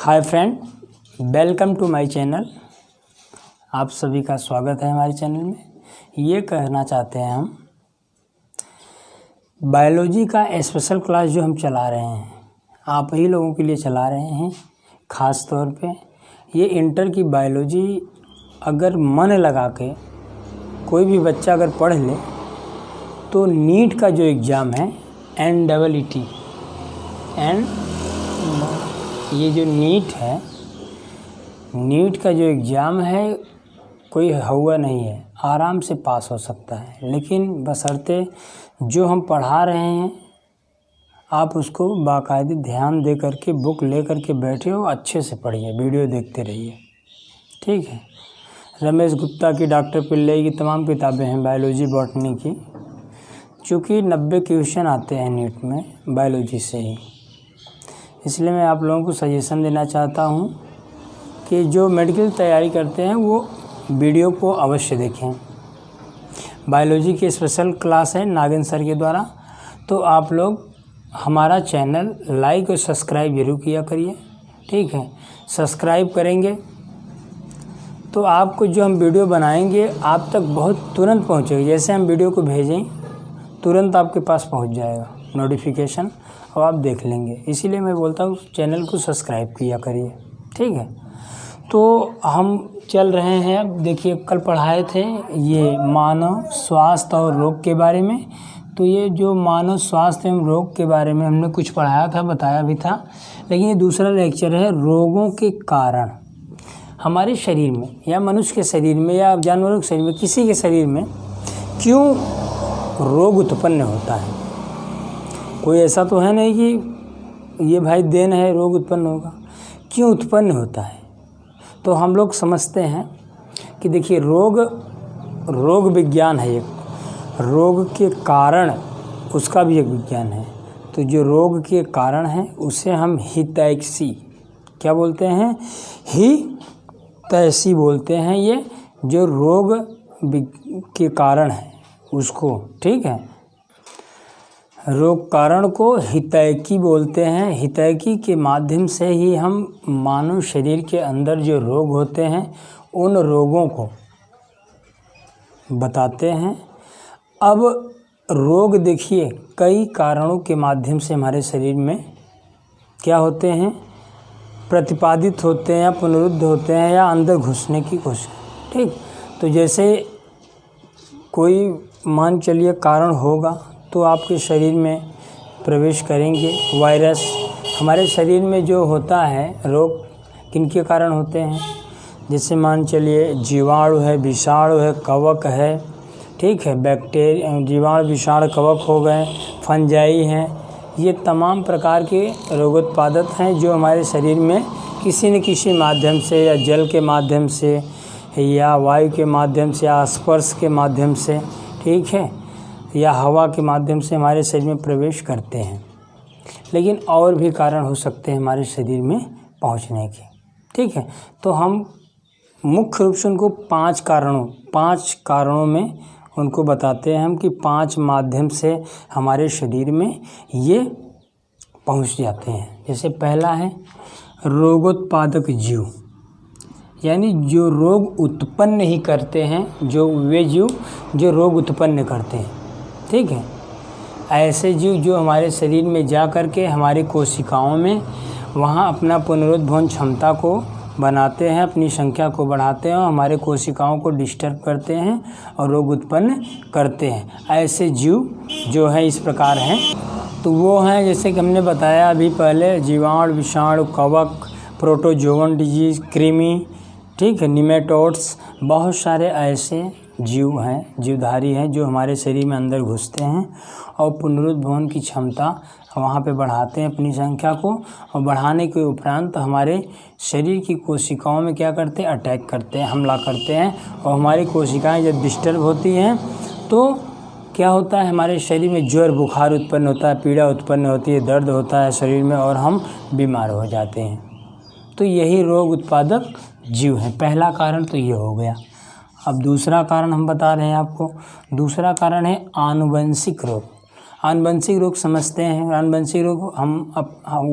Hi friend, welcome to my channel. आप सभी का स्वागत है हमारे चैनल में। ये कहना चाहते हैं हम बायोलॉजी का स्पेशल क्लास जो हम चला रहे हैं, आप ही लोगों के लिए चला रहे हैं। ख़ास तौर पे ये इंटर की बायोलॉजी अगर मन लगा के कोई भी बच्चा अगर पढ़ ले तो नीट का जो एग्ज़ाम है NEET ये जो नीट है, नीट का जो एग्ज़ाम है कोई हुआ नहीं है, आराम से पास हो सकता है। लेकिन बशर्ते जो हम पढ़ा रहे हैं आप उसको बाकायदे ध्यान दे करके बुक ले करके बैठे हो, अच्छे से पढ़िए, वीडियो देखते रहिए, ठीक है। रमेश गुप्ता की, डॉक्टर पिल्लई की तमाम किताबें हैं बायोलॉजी बॉटनी की, चूँकि 90 क्वेश्चन आते हैं नीट में बायोलॉजी से ही। इसलिए मैं आप लोगों को सजेशन देना चाहता हूँ कि जो मेडिकल तैयारी करते हैं वो वीडियो को अवश्य देखें। बायोलॉजी की स्पेशल क्लास है नागिन सर के द्वारा, तो आप लोग हमारा चैनल लाइक और सब्सक्राइब ज़रूर किया करिए, ठीक है। सब्सक्राइब करेंगे तो आपको जो हम वीडियो बनाएंगे आप तक बहुत तुरंत पहुँचेगी। जैसे हम वीडियो को भेजें तुरंत आपके पास पहुँच जाएगा नोटिफिकेशन और आप देख लेंगे। इसीलिए मैं बोलता हूँ चैनल को सब्सक्राइब किया करिए, ठीक है। तो हम चल रहे हैं, अब देखिए कल पढ़ाए थे ये मानव स्वास्थ्य और रोग के बारे में। तो ये जो मानव स्वास्थ्य एवं रोग के बारे में हमने कुछ पढ़ाया था, बताया भी था। लेकिन ये दूसरा लेक्चर है रोगों के कारण हमारे शरीर में या मनुष्य के शरीर में या जानवरों के शरीर में, किसी के शरीर में क्यों रोग उत्पन्न होता है। कोई ऐसा तो है नहीं कि ये भाई देन है रोग उत्पन्न होगा, क्यों उत्पन्न होता है। तो हम लोग समझते हैं कि देखिए रोग विज्ञान है, एक रोग के कारण उसका भी एक विज्ञान है। तो जो रोग के कारण है उसे हम हितैषी क्या बोलते हैं, हितैषी बोलते हैं। ये जो रोग के कारण है उसको, ठीक है, रोग कारण को हितैषी बोलते हैं। हितैषी के माध्यम से ही हम मानव शरीर के अंदर जो रोग होते हैं उन रोगों को बताते हैं। अब रोग देखिए कई कारणों के माध्यम से हमारे शरीर में क्या होते हैं, प्रतिपादित होते हैं या पुनरुद्ध होते हैं या अंदर घुसने की कोशिश, ठीक। तो जैसे कोई मान चलिए कारण होगा तो आपके शरीर में प्रवेश करेंगे वायरस। हमारे शरीर में जो होता है रोग किनके कारण होते हैं, जैसे मान चलिए जीवाणु है, विषाणु है, कवक है, ठीक है, बैक्टीरिया, जीवाणु, विषाणु, कवक हो गए, फंजाई हैं। ये तमाम प्रकार के रोगोत्पादक हैं जो हमारे शरीर में किसी न किसी माध्यम से या जल के माध्यम से या वायु के माध्यम से या स्पर्श के माध्यम से, ठीक है, या हवा के माध्यम से हमारे शरीर में प्रवेश करते हैं। लेकिन और भी कारण हो सकते हैं हमारे शरीर में पहुंचने के, ठीक है। तो हम मुख्य रूप से उनको 5 कारणों में उनको बताते हैं हम कि 5 माध्यम से हमारे शरीर में ये पहुंच जाते हैं। जैसे पहला है रोगोत्पादक जीव, यानी जो रोग उत्पन्न ही करते हैं, जो वे जीव जो रोग उत्पन्न करते हैं, ठीक है। ऐसे जीव जो हमारे शरीर में जा कर के हमारी कोशिकाओं में वहाँ अपना पुनरुद्भवन क्षमता को बनाते हैं, अपनी संख्या को बढ़ाते हैं और हमारे कोशिकाओं को डिस्टर्ब करते हैं और रोग उत्पन्न करते हैं। ऐसे जीव जो है इस प्रकार हैं। तो वो हैं जैसे कि हमने बताया अभी पहले, जीवाणु, विषाणु, कवक, प्रोटोजोवन डिजीज, कृमि, ठीक है, निमेटोड्स, बहुत सारे ऐसे जीव हैं, जीवधारी हैं जो हमारे शरीर में अंदर घुसते हैं और पुनरुद्भवन की क्षमता वहाँ पे बढ़ाते हैं अपनी संख्या को। और बढ़ाने के उपरांत हमारे शरीर की कोशिकाओं में क्या करते हैं, अटैक करते हैं, हमला करते हैं। और हमारी कोशिकाएं जब डिस्टर्ब होती हैं तो क्या होता है, हमारे शरीर में ज्वर, बुखार उत्पन्न होता है, पीड़ा उत्पन्न होती है, दर्द होता है शरीर में और हम बीमार हो जाते हैं। तो यही रोग उत्पादक जीव है। पहला कारण तो ये हो गया। अब दूसरा कारण हम बता रहे हैं आपको। दूसरा कारण है आनुवंशिक रोग। आनुवंशिक रोग समझते हैं। आनुवंशिक रोग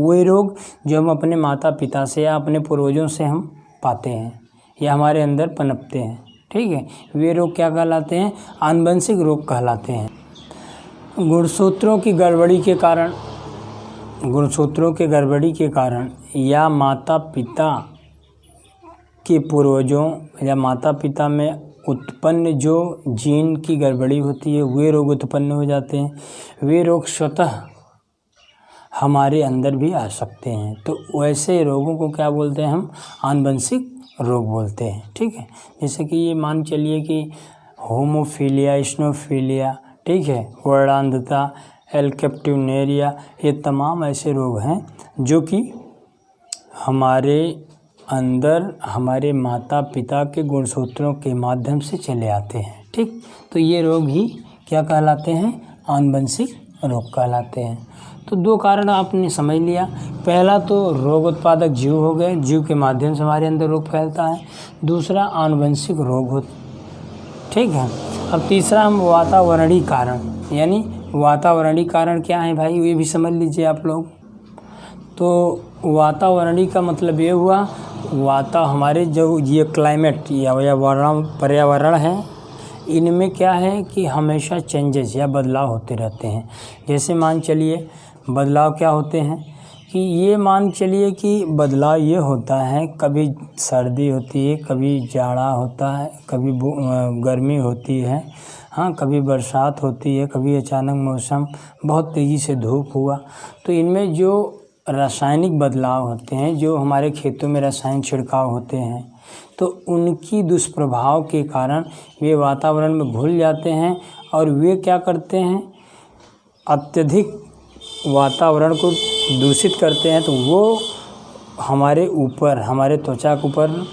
वे रोग जो हम अपने माता पिता से या अपने पूर्वजों से हम पाते हैं या हमारे अंदर पनपते हैं, ठीक है, वे रोग क्या कहलाते हैं? आनुवंशिक रोग कहलाते हैं। गुणसूत्रों की गड़बड़ी के कारण या माता पिता के पूर्वजों या माता पिता में उत्पन्न जो जीन की गड़बड़ी होती है वे रोग उत्पन्न हो जाते हैं। वे रोग स्वतः हमारे अंदर भी आ सकते हैं। तो वैसे रोगों को क्या बोलते हैं? हम आनुवंशिक रोग बोलते हैं, ठीक है। जैसे कि ये मान चलिए कि होमोफीलिया, स्नोफीलिया, ठीक है, वर्णांधता, एल्केप्टिनेरिया, ये तमाम ऐसे रोग हैं जो कि हमारे अंदर हमारे माता पिता के गुणसूत्रों के माध्यम से चले आते हैं, ठीक। तो ये रोग ही क्या कहलाते हैं? आनुवंशिक रोग कहलाते हैं। तो दो कारण आपने समझ लिया। पहला तो रोग उत्पादक जीव हो गए, जीव के माध्यम से हमारे अंदर रोग फैलता है। दूसरा आनुवंशिक रोग हो, ठीक है। अब तीसरा हम वातावरणीय कारण, यानी वातावरणीय कारण क्या है भाई, ये भी समझ लीजिए आप लोग। तो वातावरणीय का मतलब ये हुआ हमारे जो ये क्लाइमेट या पर्यावरण है, इनमें क्या है कि हमेशा चेंजेस या बदलाव होते रहते हैं। जैसे मान चलिए बदलाव क्या होते हैं कि ये मान चलिए कि बदलाव ये होता है, कभी सर्दी होती है, कभी जाड़ा होता है, कभी गर्मी होती है, हाँ, कभी बरसात होती है, कभी अचानक मौसम बहुत तेज़ी से धूप हुआ। तो इनमें जो रासायनिक बदलाव होते हैं, जो हमारे खेतों में रासायनिक छिड़काव होते हैं, तो उनकी दुष्प्रभाव के कारण वे वातावरण में घुल जाते हैं और वे क्या करते हैं? अत्यधिक वातावरण को दूषित करते हैं। तो वो हमारे ऊपर, हमारे त्वचा के ऊपर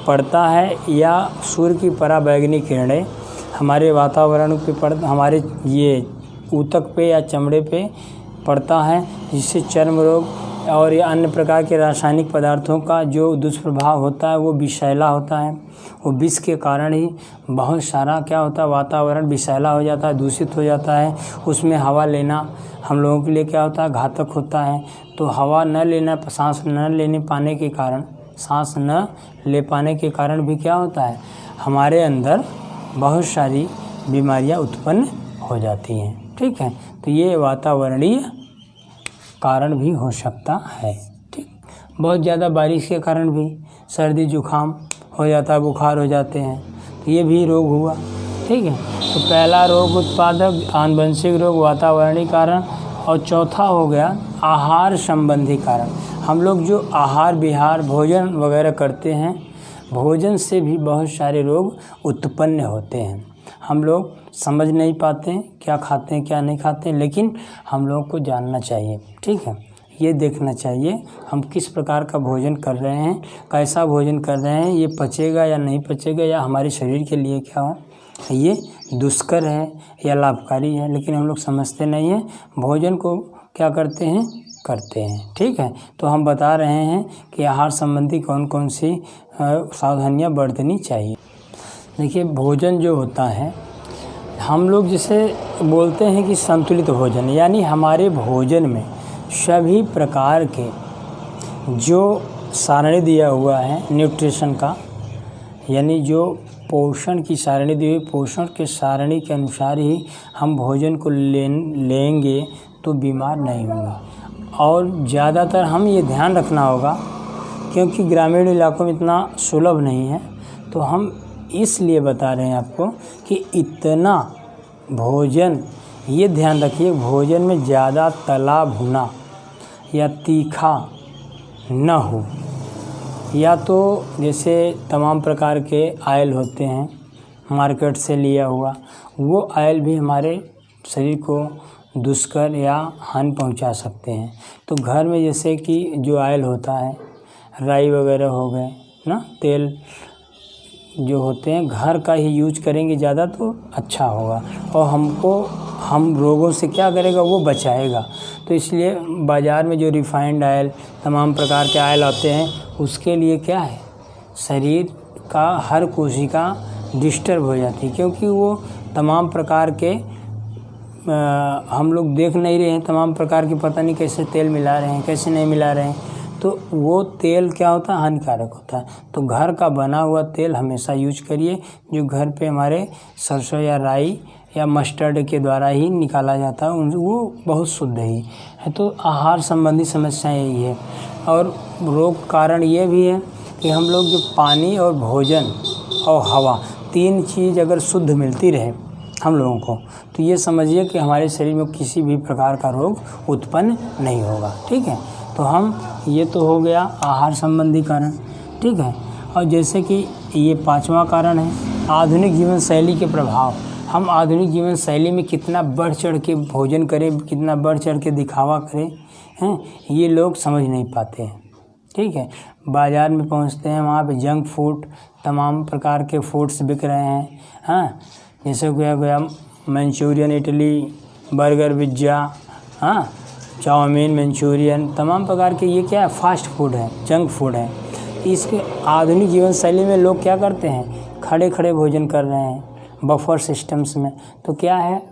पड़ता है या सूर्य की पराबैंगनी किरणें हमारे वातावरण पे हमारे ये ऊतक पे या चमड़े पे पड़ता है, जिससे चर्म रोग और ये अन्य प्रकार के रासायनिक पदार्थों का जो दुष्प्रभाव होता है वो विषैला होता है। वो विष के कारण ही बहुत सारा क्या होता है, वातावरण विषैला हो जाता है, दूषित हो जाता है। उसमें हवा लेना हम लोगों के लिए क्या होता है? घातक होता है। तो हवा न लेना, सांस न लेने पाने के कारण, सांस न ले पाने के कारण भी क्या होता है? हमारे अंदर बहुत सारी बीमारियां उत्पन्न हो जाती हैं, ठीक है। तो ये वातावरणीय कारण भी हो सकता है, ठीक। बहुत ज़्यादा बारिश के कारण भी सर्दी जुकाम हो जाता है, बुखार हो जाते हैं, तो ये भी रोग हुआ, ठीक है। तो पहला रोग उत्पादक आनुवंशिक रोग वातावरणीय कारण, और चौथा हो गया आहार संबंधी कारण। हम लोग जो आहार विहार भोजन वगैरह करते हैं, भोजन से भी बहुत सारे रोग उत्पन्न होते हैं। हम लोग समझ नहीं पाते हैं क्या खाते हैं क्या नहीं खाते हैं, लेकिन हम लोग को जानना चाहिए, ठीक है। ये देखना चाहिए हम किस प्रकार का भोजन कर रहे हैं, कैसा भोजन कर रहे हैं, ये पचेगा या नहीं पचेगा, या हमारे शरीर के लिए क्या हो, ये दुष्कर है या लाभकारी है। लेकिन हम लोग समझते नहीं हैं, भोजन को क्या करते हैं, ठीक है। तो हम बता रहे हैं कि आहार संबंधी कौन कौन सी सावधानियां बरतनी चाहिए। देखिए, भोजन जो होता है, हम लोग जिसे बोलते हैं कि संतुलित भोजन, यानी हमारे भोजन में सभी प्रकार के जो सारणी दिया हुआ है न्यूट्रिशन का, यानी जो पोषण की सारणी दी हुई, पोषण के सारणी के अनुसार ही हम भोजन को लेंगे तो बीमार नहीं होगा। और ज़्यादातर हम ये ध्यान रखना होगा, क्योंकि ग्रामीण इलाकों में इतना सुलभ नहीं है, तो हम इसलिए बता रहे हैं आपको कि इतना भोजन, ये ध्यान रखिए, भोजन में ज़्यादा तला भुना या तीखा न हो, या तो जैसे तमाम प्रकार के आयल होते हैं मार्केट से लिया हुआ, वो आयल भी हमारे शरीर को दुष्कर या हानि पहुंचा सकते हैं। तो घर में जैसे कि जो आयल होता है, राई वगैरह हो गए ना, तेल जो होते हैं, घर का ही यूज करेंगे ज़्यादा तो अच्छा होगा, और हम रोगों से क्या करेगा, वो बचाएगा। तो इसलिए बाज़ार में जो रिफाइंड ऑयल, तमाम प्रकार के ऑयल आते हैं, उसके लिए क्या है, शरीर का हर कोशिका डिस्टर्ब हो जाती है, क्योंकि वो तमाम प्रकार के हम लोग देख नहीं रहे हैं, तमाम प्रकार के पता नहीं कैसे तेल मिला रहे हैं, कैसे नहीं मिला रहे हैं, तो वो तेल क्या होता है, हानिकारक होता है। तो घर का बना हुआ तेल हमेशा यूज करिए, जो घर पे हमारे सरसों या राई या मस्टर्ड के द्वारा ही निकाला जाता है, वो बहुत शुद्ध ही है। तो आहार संबंधी समस्याएं यही है। और रोग कारण ये भी है कि हम लोग जो पानी और भोजन और हवा, तीन चीज़ अगर शुद्ध मिलती रहे हम लोगों को, तो ये समझिए कि हमारे शरीर में किसी भी प्रकार का रोग उत्पन्न नहीं होगा। ठीक है, तो हम ये तो हो गया आहार संबंधी कारण। ठीक है, और जैसे कि ये 5वां कारण है आधुनिक जीवन शैली के प्रभाव। हम आधुनिक जीवन शैली में कितना बढ़ चढ़ के भोजन करें, कितना बढ़ चढ़ के दिखावा करें, हैं, ये लोग समझ नहीं पाते हैं। ठीक है, बाज़ार में पहुंचते हैं, वहाँ पे जंक फूड, तमाम प्रकार के फूड्स बिक रहे हैं। हाँ, जैसे गया मंचूरियन, इडली, बर्गर, पिज्ज़ा, हाँ, चाउमीन, मंचूरियन, तमाम प्रकार के ये क्या है, फास्ट फूड है, जंक फूड है। इसके आधुनिक जीवन शैली में लोग क्या करते हैं, खड़े खड़े भोजन कर रहे हैं बफर सिस्टम्स में। तो क्या है,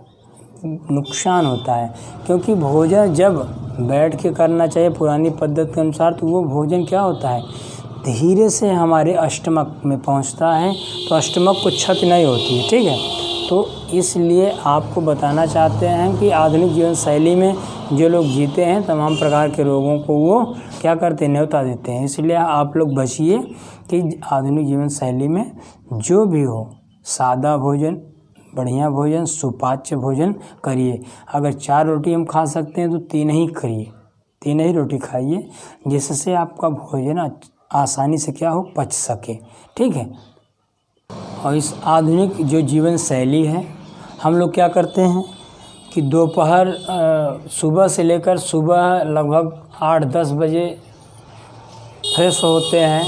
नुकसान होता है, क्योंकि भोजन जब बैठ के करना चाहिए पुरानी पद्धति के अनुसार, तो वो भोजन क्या होता है, धीरे से हमारे अष्टमक में पहुंचता है, तो अष्टमक को क्षति नहीं होती है। ठीक है, तो इसलिए आपको बताना चाहते हैं कि आधुनिक जीवन शैली में जो लोग जीते हैं तमाम प्रकार के रोगों को वो क्या करते हैं, न्योता देते हैं। इसलिए आप लोग बचिए कि आधुनिक जीवन शैली में जो भी हो, सादा भोजन, बढ़िया भोजन, सुपाच्य भोजन करिए। अगर 4 रोटी हम खा सकते हैं तो 3 ही करिए, 3 ही रोटी खाइए, जिससे आपका भोजन आसानी से क्या हो, पच सके। ठीक है, और इस आधुनिक जो जीवन शैली है, हम लोग क्या करते हैं कि दोपहर सुबह से लेकर सुबह लगभग 8-10 बजे फ्रेश होते हैं,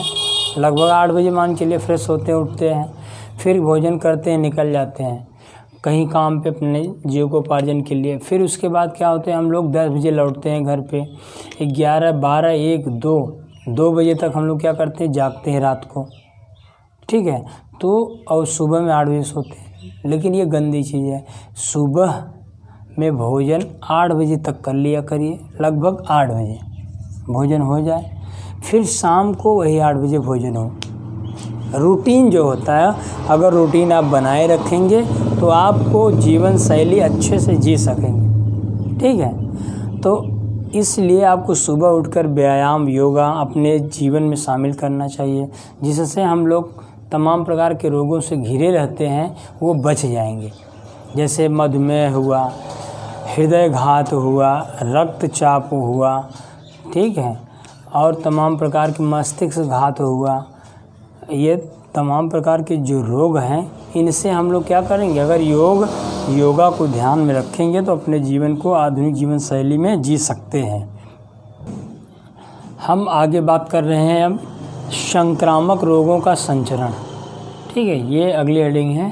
लगभग 8 बजे मान के लिए फ्रेश होते हैं, उठते हैं, फिर भोजन करते हैं, निकल जाते हैं कहीं काम पे अपने जीविकोपार्जन के लिए। फिर उसके बाद क्या होते हैं, हम लोग 10 बजे लौटते हैं घर पे, 11, 12, 1, 2 बजे तक हम लोग क्या करते हैं, जागते हैं रात को। ठीक है, तो और सुबह में 8 बजे सोते हैं। लेकिन ये गंदी चीज़ है, सुबह में भोजन 8 बजे तक कर लिया करिए, लगभग 8 बजे भोजन हो जाए, फिर शाम को वही 8 बजे भोजन हो। रूटीन जो होता है, अगर रूटीन आप बनाए रखेंगे तो आपको जीवन शैली अच्छे से जी सकेंगे। ठीक है, तो इसलिए आपको सुबह उठकर व्यायाम, योगा अपने जीवन में शामिल करना चाहिए, जिससे हम लोग तमाम प्रकार के रोगों से घिरे रहते हैं वो बच जाएंगे। जैसे मधुमेह हुआ, हृदयघात हुआ, रक्तचाप हुआ, ठीक है, और तमाम प्रकार के मस्तिष्क घात हुआ, ये तमाम प्रकार के जो रोग हैं, इनसे हम लोग क्या करेंगे, अगर योगा को ध्यान में रखेंगे तो अपने जीवन को आधुनिक जीवन शैली में जी सकते हैं। हम आगे बात कर रहे हैं अब संक्रामक रोगों का संचरण। ठीक है, ये अगली हेडिंग है।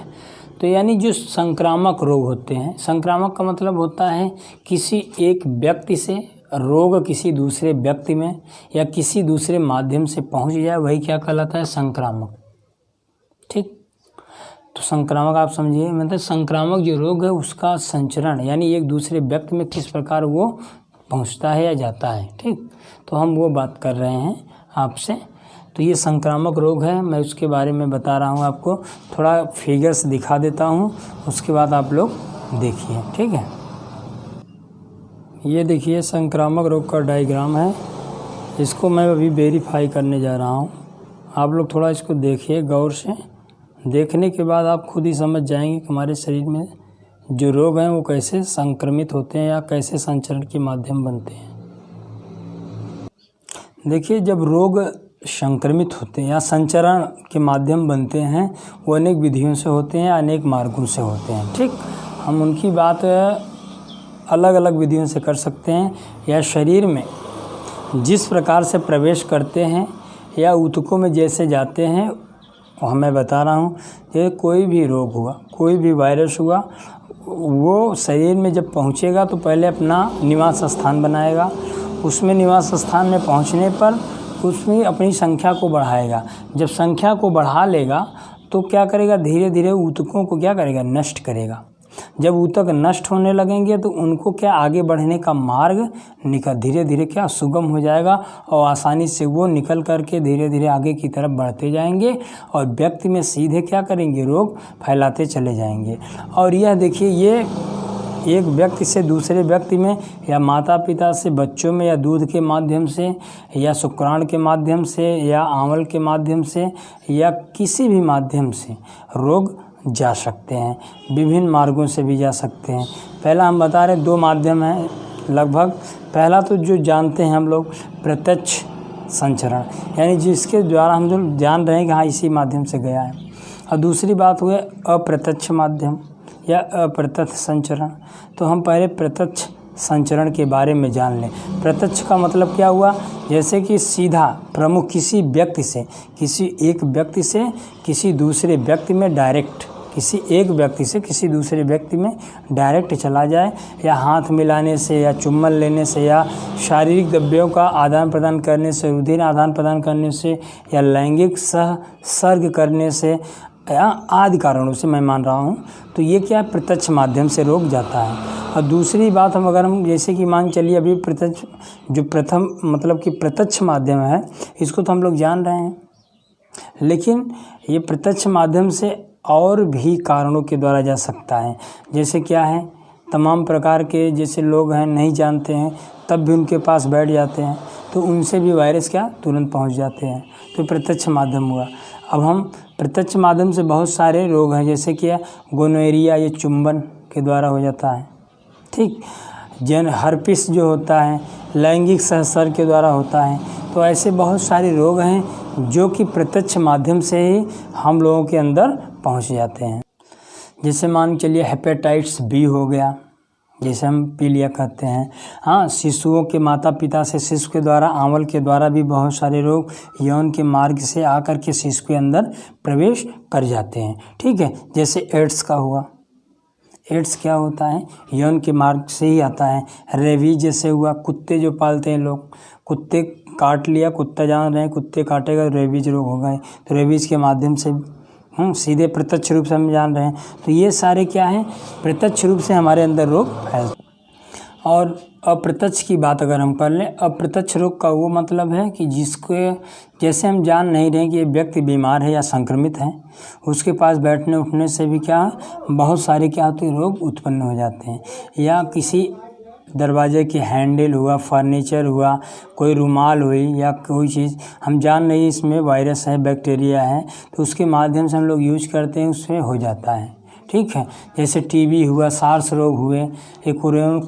तो यानी जो संक्रामक रोग होते हैं, संक्रामक का मतलब होता है किसी एक व्यक्ति से रोग किसी दूसरे व्यक्ति में या किसी दूसरे माध्यम से पहुंच जाए, वही क्या कहलाता है, संक्रामक। ठीक, तो संक्रामक आप समझिए, मतलब संक्रामक जो रोग है उसका संचरण, यानी एक दूसरे व्यक्ति में किस प्रकार वो पहुंचता है या जाता है। ठीक, तो हम वो बात कर रहे हैं आपसे। तो ये संक्रामक रोग है, मैं उसके बारे में बता रहा हूँ आपको, थोड़ा फिगर्स दिखा देता हूँ, उसके बाद आप लोग देखिए। ठीक है, ये देखिए संक्रामक रोग का डायग्राम है, इसको मैं अभी वेरीफाई करने जा रहा हूँ। आप लोग थोड़ा इसको देखिए गौर से, देखने के बाद आप खुद ही समझ जाएंगे कि हमारे शरीर में जो रोग हैं वो कैसे संक्रमित होते हैं या कैसे संचरण के माध्यम बनते हैं। देखिए, जब रोग संक्रमित होते हैं या संचरण के माध्यम बनते हैं, वो अनेक विधियों से होते हैं, अनेक मार्गों से होते हैं। ठीक, हम उनकी बात अलग अलग विधियों से कर सकते हैं, या शरीर में जिस प्रकार से प्रवेश करते हैं या ऊतकों में जैसे जाते हैं, मैं बता रहा हूँ कि कोई भी रोग हुआ, कोई भी वायरस हुआ, वो शरीर में जब पहुँचेगा तो पहले अपना निवास स्थान बनाएगा, उसमें निवास स्थान में पहुँचने पर उसमें अपनी संख्या को बढ़ाएगा। जब संख्या को बढ़ा लेगा तो क्या करेगा, धीरे धीरे ऊतकों को क्या करेगा, नष्ट करेगा। जब ऊतक नष्ट होने लगेंगे तो उनको क्या आगे बढ़ने का मार्ग धीरे धीरे क्या सुगम हो जाएगा और आसानी से वो निकल करके धीरे धीरे आगे की तरफ बढ़ते जाएंगे और व्यक्ति में सीधे क्या करेंगे, रोग फैलाते चले जाएंगे। और यह देखिए, ये एक व्यक्ति से दूसरे व्यक्ति में या माता पिता से बच्चों में या दूध के माध्यम से या शुक्राणु के माध्यम से या आंवल के माध्यम से या किसी भी माध्यम से रोग जा सकते हैं, विभिन्न मार्गों से भी जा सकते हैं। पहला हम बता रहे 2 माध्यम हैं लगभग। पहला तो जो जानते हैं हम लोग प्रत्यक्ष संचरण, यानी जिसके द्वारा हम लोग जान रहे हैं कि हाँ इसी माध्यम से गया है। और दूसरी बात हुई अप्रत्यक्ष माध्यम या अप्रत्यक्ष संचरण। तो हम पहले प्रत्यक्ष संचरण के बारे में जान लें। प्रत्यक्ष का मतलब क्या हुआ, जैसे कि सीधा प्रमुख किसी व्यक्ति से, किसी एक व्यक्ति से किसी दूसरे व्यक्ति में डायरेक्ट, किसी एक व्यक्ति से किसी दूसरे व्यक्ति में डायरेक्ट चला जाए, या हाथ मिलाने से या चुम्बन लेने से या शारीरिक द्रव्यों का आदान प्रदान करने से, रुधिर आदान प्रदान करने से या लैंगिक सहसर्ग करने से या आदि कारणों से मैं मान रहा हूँ, तो ये क्या है, प्रत्यक्ष माध्यम से रोग जाता है। और दूसरी बात हम जैसे कि मान चलिए अभी प्रत्यक्ष जो प्रथम मतलब कि प्रत्यक्ष माध्यम है, इसको तो हम लोग जान रहे हैं, लेकिन ये प्रत्यक्ष माध्यम से और भी कारणों के द्वारा जा सकता है। जैसे क्या है, तमाम प्रकार के जैसे लोग हैं नहीं जानते हैं तब भी उनके पास बैठ जाते हैं, तो उनसे भी वायरस क्या तुरंत पहुंच जाते हैं, तो प्रत्यक्ष माध्यम हुआ। अब हम प्रत्यक्ष माध्यम से बहुत सारे रोग हैं, जैसे कि गोनोरिया, ये चुंबन के द्वारा हो जाता है, ठीक। हर्पिस जो होता है लैंगिक सहसर्ग के द्वारा होता है। तो ऐसे बहुत सारे रोग हैं जो कि प्रत्यक्ष माध्यम से ही हम लोगों के अंदर पहुंच जाते हैं। जैसे मान चलिए हेपेटाइटिस बी हो गया, जैसे हम पीलिया कहते हैं। हाँ, शिशुओं के माता पिता से शिशु के द्वारा आंवल के द्वारा भी बहुत सारे रोग यौन के मार्ग से आकर के शिशु के अंदर प्रवेश कर जाते हैं, ठीक है। जैसे एड्स का हुआ, एड्स क्या होता है, यौन के मार्ग से ही आता है। रेबीज जैसे हुआ, कुत्ते जो पालते हैं लोग, कुत्ते काट लिया, कुत्ता जान रहे हैं कुत्ते काटेगा रेबीज रोग हो गए, तो रेबीज के माध्यम से सीधे प्रत्यक्ष रूप से हम जान रहे हैं। तो ये सारे क्या हैं, प्रत्यक्ष रूप से हमारे अंदर रोग फैलते। और अप्रत्यक्ष की बात अगर हम कर लें, अप्रत्यक्ष रोग का वो मतलब है कि जिसके जैसे हम जान नहीं रहे कि ये व्यक्ति बीमार है या संक्रमित है, उसके पास बैठने उठने से भी क्या बहुत सारे क्या होते हैं, रोग उत्पन्न हो जाते हैं। या किसी दरवाजे की हैंडल हुआ, फर्नीचर हुआ, कोई रुमाल हुई या कोई चीज़ हम जान नहीं इसमें वायरस है बैक्टीरिया है, तो उसके माध्यम से हम लोग यूज करते हैं, उससे हो जाता है, ठीक है। जैसे टीबी हुआ, सार्स रोग हुए, एक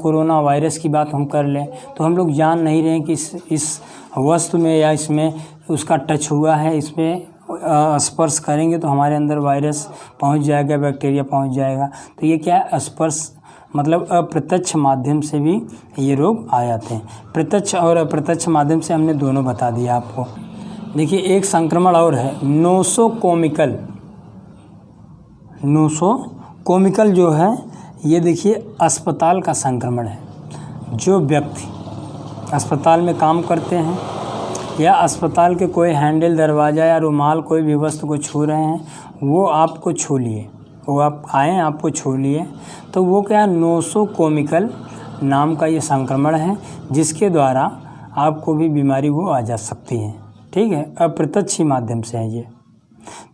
कोरोना वायरस की बात हम कर लें, तो हम लोग जान नहीं रहे कि इस वस्तु में या इसमें उसका टच हुआ है, इसमें स्पर्श करेंगे तो हमारे अंदर वायरस पहुंच जाएगा, बैक्टीरिया पहुंच जाएगा। तो ये क्या है, स्पर्श मतलब अप्रत्यक्ष माध्यम से भी ये रोग आ जाते हैं। प्रत्यक्ष और अप्रत्यक्ष माध्यम से हमने दोनों बता दिया आपको। देखिए एक संक्रमण और है नोसोकोमिकल। नोसोकोमिकल जो है ये देखिए अस्पताल का संक्रमण है। जो व्यक्ति अस्पताल में काम करते हैं या अस्पताल के कोई हैंडल, दरवाज़ा या रुमाल कोई भी वस्तु को छू रहे हैं, वो आपको छू लिए, वो आप आए आपको छू लिए, तो वो क्या नोसोकोमिकल नाम का ये संक्रमण है, जिसके द्वारा आपको भी बीमारी वो आ जा सकती है, ठीक है। अप्रत्यक्ष ही माध्यम से है ये,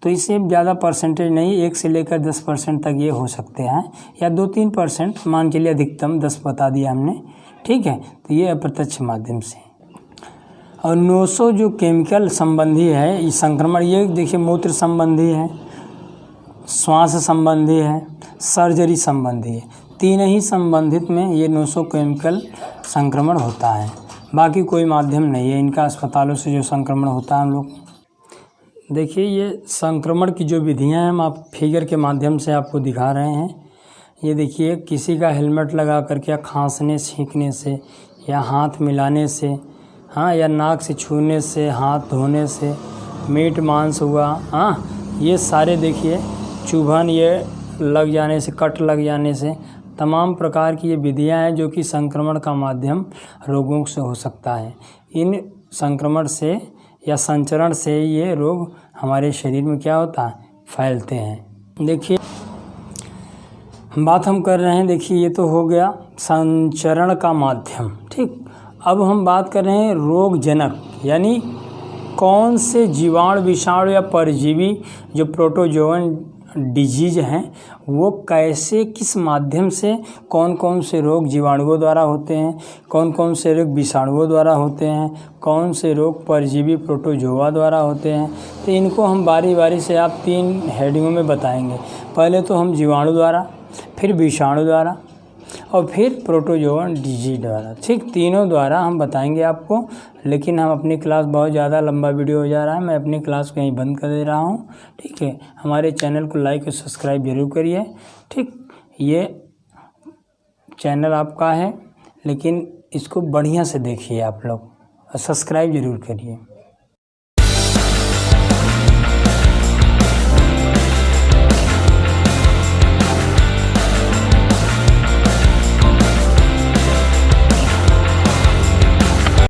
तो इससे ज़्यादा परसेंटेज नहीं, 1 से लेकर 10% तक ये हो सकते हैं, या 2-3% मान के लिए, अधिकतम 10 बता दिया हमने, ठीक है। तो ये अप्रत्यक्ष माध्यम से। और नोसो जो केमिकल संबंधी है ये संक्रमण, ये देखिए मूत्र संबंधी है, श्वास संबंधी है, सर्जरी संबंधी है, 3 ही संबंधित में ये नोसोकेमिकल संक्रमण होता है। बाकी कोई माध्यम नहीं है इनका, अस्पतालों से जो संक्रमण होता है हम लोग। देखिए ये संक्रमण की जो विधियां हैं हम आप फिगर के माध्यम से आपको दिखा रहे हैं। ये देखिए किसी का हेलमेट लगा करके या खांसने छींकने से या हाथ मिलाने से, हाँ, या नाक से छूने से, हाथ धोने से, मीट मांस हुआ, हाँ, ये सारे देखिए चुभन ये लग जाने से, कट लग जाने से, तमाम प्रकार की ये विधियां हैं जो कि संक्रमण का माध्यम रोगों से हो सकता है। इन संक्रमण से या संचरण से ये रोग हमारे शरीर में क्या होता है, फैलते हैं। देखिए बात हम कर रहे हैं, देखिए ये तो हो गया संचरण का माध्यम, ठीक। अब हम बात कर रहे हैं रोग जनक, यानी कौन से जीवाणु, विषाणु या परजीवी जो प्रोटोजोअन डिजीज हैं वो कैसे, किस माध्यम से, कौन कौन से रोग जीवाणुओं द्वारा होते हैं, कौन कौन से रोग विषाणुओं द्वारा होते हैं, कौन से रोग परजीवी प्रोटोजोआ द्वारा होते हैं। तो इनको हम बारी बारी से आप 3 हेडिंगों में बताएंगे। पहले तो हम जीवाणु द्वारा, फिर विषाणु द्वारा और फिर प्रोटोजोअन डिजीज द्वारा, ठीक। तीनों द्वारा हम बताएंगे आपको। लेकिन हम अपनी क्लास, बहुत ज़्यादा लंबा वीडियो हो जा रहा है, मैं अपनी क्लास को यहीं बंद कर दे रहा हूँ, ठीक है। हमारे चैनल को लाइक और सब्सक्राइब जरूर करिए, ठीक। ये चैनल आपका है, लेकिन इसको बढ़िया से देखिए आप लोग, और सब्सक्राइब जरूर करिए।